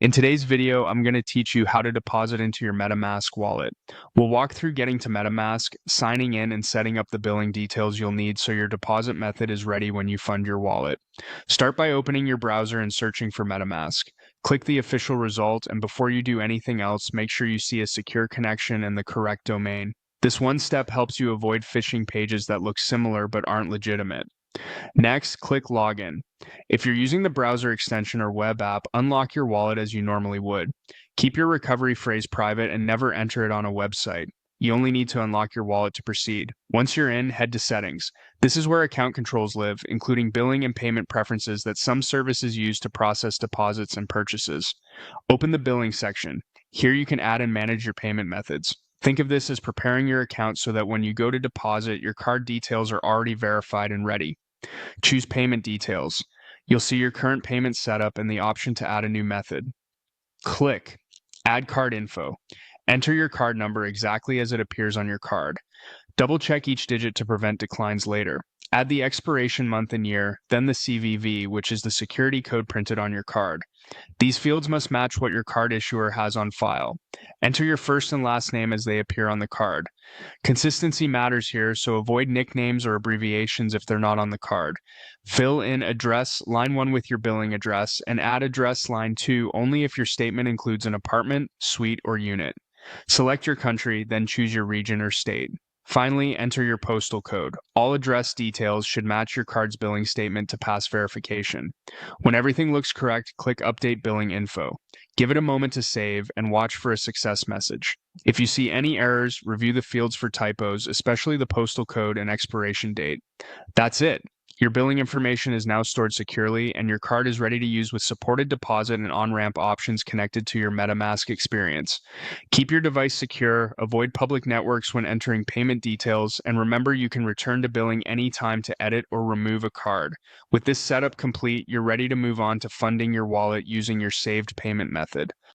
In today's video, I'm going to teach you how to deposit into your MetaMask wallet. We'll walk through getting to MetaMask, signing in, and setting up the billing details you'll need so your deposit method is ready when you fund your wallet. Start by opening your browser and searching for MetaMask. Click the official result, and before you do anything else, make sure you see a secure connection and the correct domain. This one step helps you avoid phishing pages that look similar but aren't legitimate. Next, click Login. If you're using the browser extension or web app, unlock your wallet as you normally would. Keep your recovery phrase private and never enter it on a website. You only need to unlock your wallet to proceed. Once you're in, head to Settings. This is where account controls live, including billing and payment preferences that some services use to process deposits and purchases. Open the Billing section. Here you can add and manage your payment methods. Think of this as preparing your account so that when you go to deposit, your card details are already verified and ready. Choose Payment Details. You'll see your current payment setup and the option to add a new method. Click Add Card Info. Enter your card number exactly as it appears on your card. Double check each digit to prevent declines later. Add the expiration month and year, then the CVV, which is the security code printed on your card. These fields must match what your card issuer has on file. Enter your first and last name as they appear on the card. Consistency matters here, so avoid nicknames or abbreviations if they're not on the card. Fill in address line 1 with your billing address, and add address line 2 only if your statement includes an apartment, suite, or unit. Select your country, then choose your region or state. Finally, enter your postal code. All address details should match your card's billing statement to pass verification. When everything looks correct, click Update Billing Info. Give it a moment to save and watch for a success message. If you see any errors, review the fields for typos, especially the postal code and expiration date. That's it. Your billing information is now stored securely, and your card is ready to use with supported deposit and on-ramp options connected to your MetaMask experience. Keep your device secure, avoid public networks when entering payment details, and remember you can return to billing anytime to edit or remove a card. With this setup complete, you're ready to move on to funding your wallet using your saved payment method.